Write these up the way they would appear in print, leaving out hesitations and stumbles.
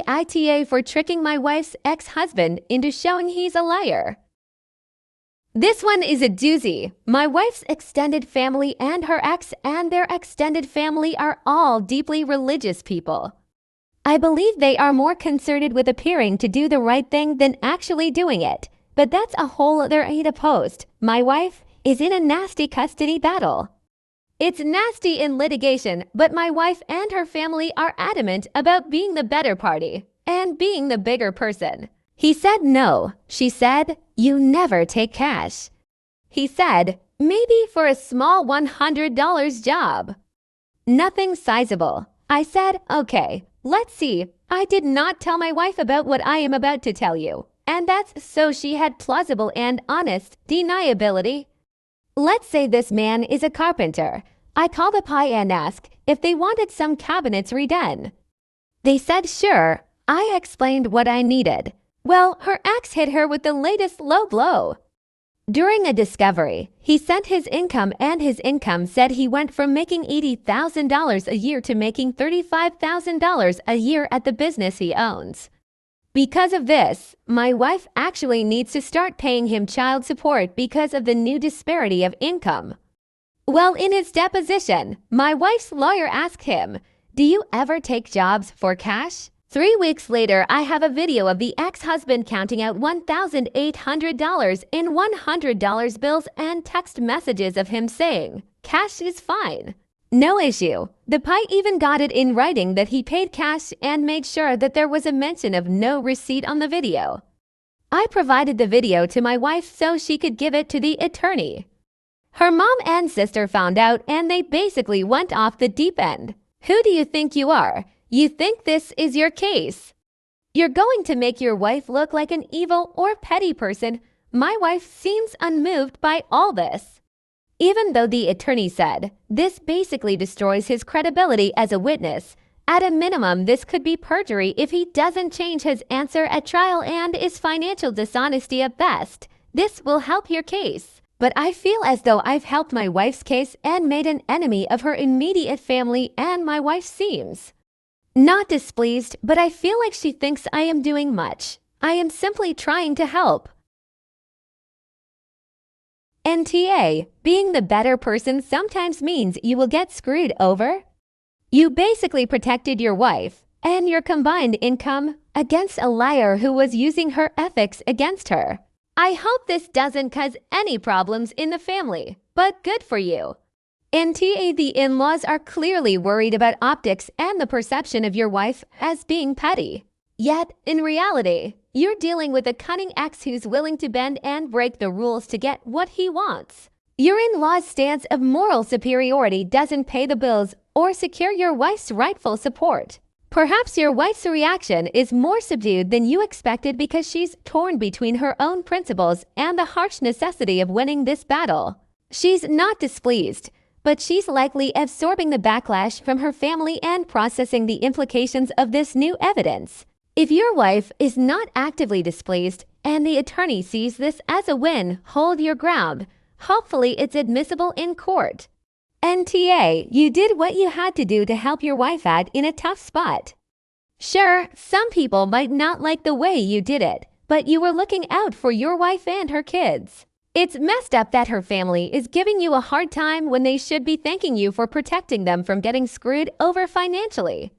AITA for tricking my wife's ex-husband into showing he's a liar. This one is a doozy. My wife's extended family and her ex and their extended family are all deeply religious people. I believe they are more concerned with appearing to do the right thing than actually doing it. But that's a whole other AITA post. My wife is in a nasty custody battle. It's nasty in litigation, but my wife and her family are adamant about being the better party and being the bigger person. He said no. She said, "You never take cash." He said, "Maybe for a small $100 job." Nothing sizable. I said, "Okay, let's see." I did not tell my wife about what I am about to tell you. And that's so she had plausible and honest deniability. Let's say this man is a carpenter. I call the pie and ask if they wanted some cabinets redone. They said sure. I explained what I needed. Well, her ex hit her with the latest low blow. During a discovery, he sent his income and his income said he went from making $80,000 a year to making $35,000 a year at the business he owns. Because of this, my wife actually needs to start paying him child support because of the new disparity of income. Well, in his deposition, my wife's lawyer asked him, "Do you ever take jobs for cash?" 3 weeks later, I have a video of the ex-husband counting out $1,800 in $100 bills and text messages of him saying, "Cash is fine. No issue." The pie even got it in writing that he paid cash and made sure that there was a mention of no receipt on the video. I provided the video to my wife so she could give it to the attorney. Her mom and sister found out and they basically went off the deep end. Who do you think you are? You think this is your case? You're going to make your wife look like an evil or petty person. My wife seems unmoved by all this. Even though the attorney said, this basically destroys his credibility as a witness, at a minimum this could be perjury if he doesn't change his answer at trial and is financial dishonesty at best. This will help your case. But I feel as though I've helped my wife's case and made an enemy of her immediate family, and my wife seems not displeased, but I feel like she thinks I am doing much. I am simply trying to help. NTA, being the better person sometimes means you will get screwed over. You basically protected your wife and your combined income against a liar who was using her ethics against her. I hope this doesn't cause any problems in the family, but good for you. NTA, the in-laws are clearly worried about optics and the perception of your wife as being petty. Yet, in reality, you're dealing with a cunning ex who's willing to bend and break the rules to get what he wants. Your in-law's stance of moral superiority doesn't pay the bills or secure your wife's rightful support. Perhaps your wife's reaction is more subdued than you expected because she's torn between her own principles and the harsh necessity of winning this battle. She's not displeased, but she's likely absorbing the backlash from her family and processing the implications of this new evidence. If your wife is not actively displeased and the attorney sees this as a win, hold your ground. Hopefully it's admissible in court. NTA, you did what you had to do to help your wife out in a tough spot. Sure, some people might not like the way you did it, but you were looking out for your wife and her kids. It's messed up that her family is giving you a hard time when they should be thanking you for protecting them from getting screwed over financially.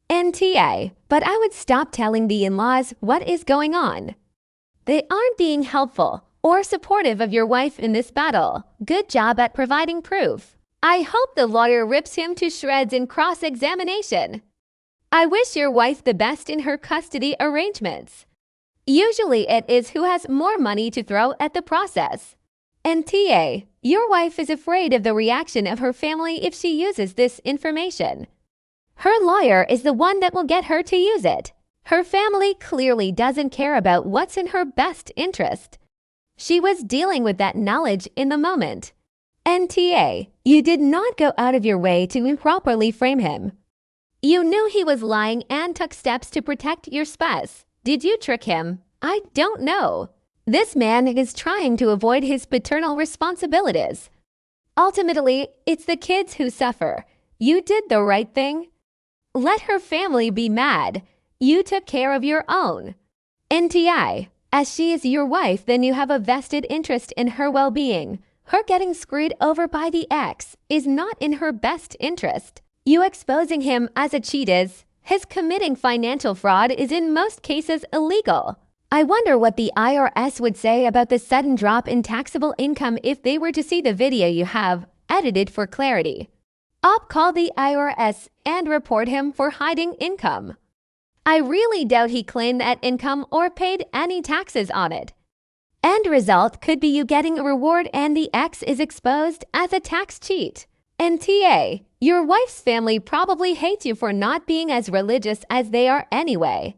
NTA, but I would stop telling the in-laws what is going on. They aren't being helpful or supportive of your wife in this battle. Good job at providing proof. I hope the lawyer rips him to shreds in cross-examination. I wish your wife the best in her custody arrangements. Usually it is who has more money to throw at the process. NTA, your wife is afraid of the reaction of her family if she uses this information. Her lawyer is the one that will get her to use it. Her family clearly doesn't care about what's in her best interest. She was dealing with that knowledge in the moment. NTA, you did not go out of your way to improperly frame him. You knew he was lying and took steps to protect your spouse. Did you trick him? I don't know. This man is trying to avoid his paternal responsibilities. Ultimately, it's the kids who suffer. You did the right thing. Let her family be mad. You took care of your own. NTI. As she is your wife, then you have a vested interest in her well-being. Her getting screwed over by the ex is not in her best interest. You exposing him as a cheat is. His committing financial fraud is in most cases illegal. I wonder what the IRS would say about the sudden drop in taxable income if they were to see the video you have edited for clarity. Call the IRS and report him for hiding income. I really doubt he claimed that income or paid any taxes on it. End result could be you getting a reward and the ex is exposed as a tax cheat. NTA, your wife's family probably hates you for not being as religious as they are anyway.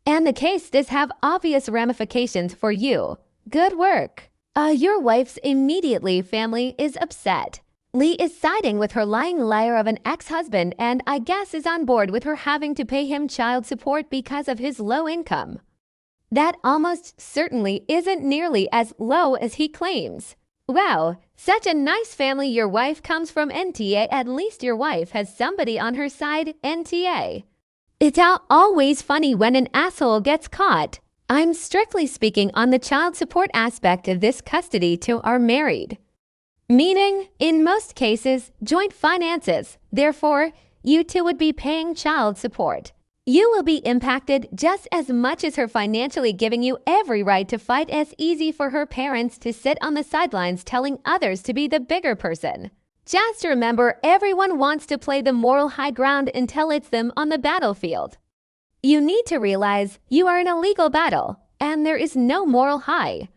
And the case does have obvious ramifications for you. Good work. Your wife's immediately family is upset. Lee is siding with her lying liar of an ex-husband and I guess is on board with her having to pay him child support because of his low income. That almost certainly isn't nearly as low as he claims. Wow, such a nice family your wife comes from. NTA. At least your wife has somebody on her side. NTA. It's always funny when an asshole gets caught. I'm strictly speaking on the child support aspect of this. Custody to are married. Meaning, in most cases, joint finances. Therefore, you two would be paying child support. You will be impacted just as much as her financially, giving you every right to fight. As easy for her parents to sit on the sidelines telling others to be the bigger person. Just remember, everyone wants to play the moral high ground until it's them on the battlefield. You need to realize you are in a legal battle, and there is no moral high.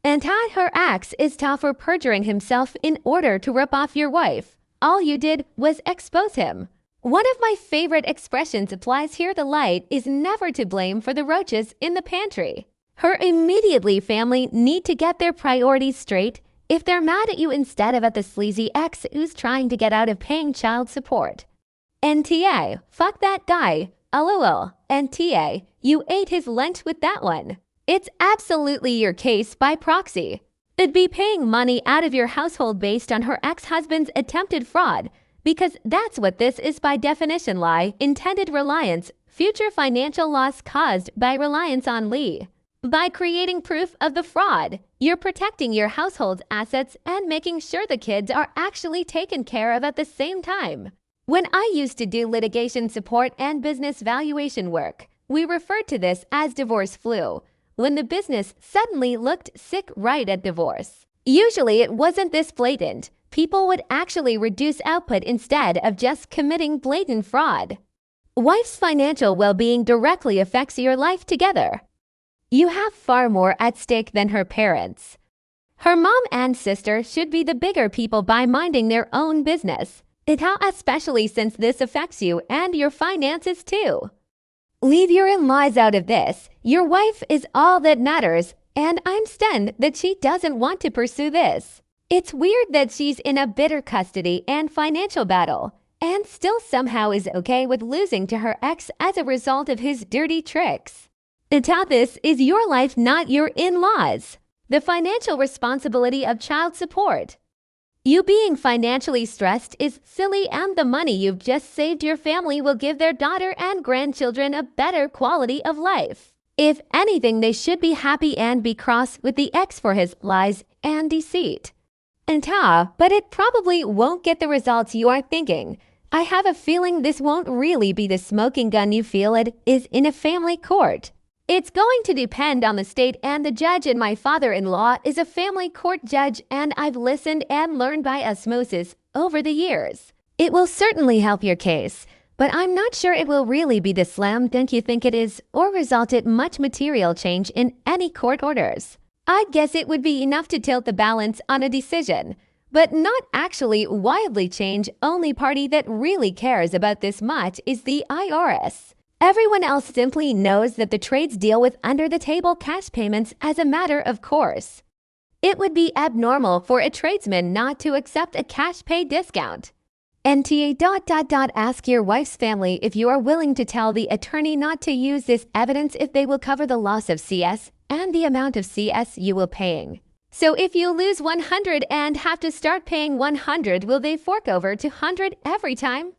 And her ex is tough for perjuring himself in order to rip off your wife. All you did was expose him. One of my favorite expressions applies here. The light is never to blame for the roaches in the pantry. Her immediately family need to get their priorities straight if they're mad at you instead of at the sleazy ex who's trying to get out of paying child support. NTA, fuck that guy. LOL. NTA, you ate his lunch with that one. It's absolutely your case by proxy. They'd be paying money out of your household based on her ex-husband's attempted fraud. Because that's what this is by definition. Lie, intended reliance, future financial loss caused by reliance on Lee. By creating proof of the fraud, you're protecting your household's assets and making sure the kids are actually taken care of at the same time. When I used to do litigation support and business valuation work, we referred to this as divorce flu, when the business suddenly looked sick right at divorce. Usually it wasn't this blatant. People would actually reduce output instead of just committing blatant fraud. Wife's financial well-being directly affects your life together. You have far more at stake than her parents. Her mom and sister should be the bigger people by minding their own business. Especially since this affects you and your finances too. Leave your in-laws out of this. Your wife is all that matters, and I'm stunned that she doesn't want to pursue this. It's weird that she's in a bitter custody and financial battle, and still somehow is okay with losing to her ex as a result of his dirty tricks. This is your life, not your in-laws. The financial responsibility of child support. You being financially stressed is silly, and the money you've just saved your family will give their daughter and grandchildren a better quality of life. If anything, they should be happy and be cross with the ex for his lies and deceit. But it probably won't get the results you are thinking. I have a feeling this won't really be the smoking gun you feel it is in a family court. It's going to depend on the state and the judge, and my father-in-law is a family court judge, and I've listened and learned by osmosis over the years. It will certainly help your case, but I'm not sure it will really be the slam dunk you think it is or result in much material change in any court orders. I guess it would be enough to tilt the balance on a decision, but not actually wildly change. Only party that really cares about this much is the IRS. Everyone else simply knows that the trades deal with under-the-table cash payments as a matter of course. It would be abnormal for a tradesman not to accept a cash pay discount. NTA. Ask your wife's family if you are willing to tell the attorney not to use this evidence if they will cover the loss of CS and the amount of CS you will paying. So if you lose 100 and have to start paying 100, will they fork over 200 every time?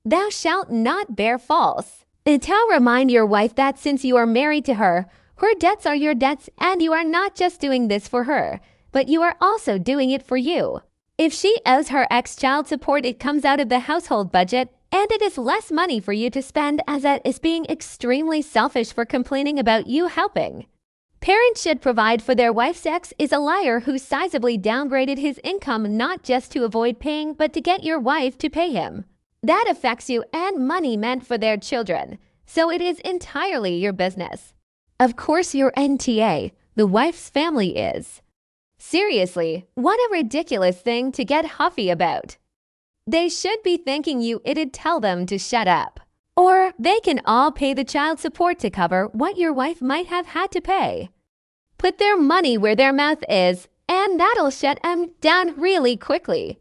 Thou shalt not bear false. Tell remind your wife that since you are married to her, her debts are your debts and you are not just doing this for her, but you are also doing it for you. If she owes her ex child support, it comes out of the household budget and it is less money for you to spend, as that is being extremely selfish for complaining about you helping. Parents should provide for their wife's ex is a liar who sizably downgraded his income not just to avoid paying but to get your wife to pay him. That affects you and money meant for their children, so it is entirely your business. Of course your NTA, the wife's family is. Seriously, what a ridiculous thing to get huffy about. They should be thanking you it'd tell them to shut up. Or they can all pay the child support to cover what your wife might have had to pay. Put their money where their mouth is, and that'll shut them down really quickly.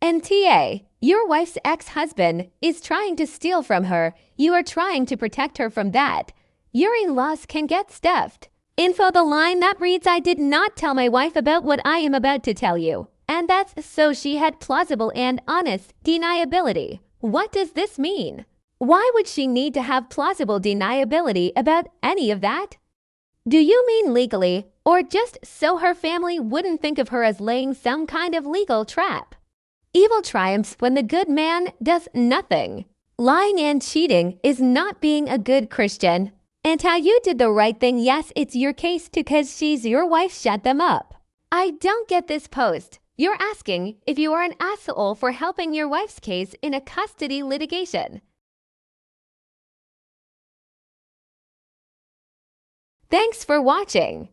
NTA, your wife's ex-husband is trying to steal from her. You are trying to protect her from that. Your in-laws can get stuffed. Info the line that reads, I did not tell my wife about what I am about to tell you. And that's so she had plausible and honest deniability. What does this mean? Why would she need to have plausible deniability about any of that? Do you mean legally, or just so her family wouldn't think of her as laying some kind of legal trap? Evil triumphs when the good man does nothing. Lying and cheating is not being a good Christian. And how you did the right thing, yes, it's your case because she's your wife shut them up. I don't get this post. You're asking if you are an asshole for helping your wife's case in a custody litigation. Thanks for watching.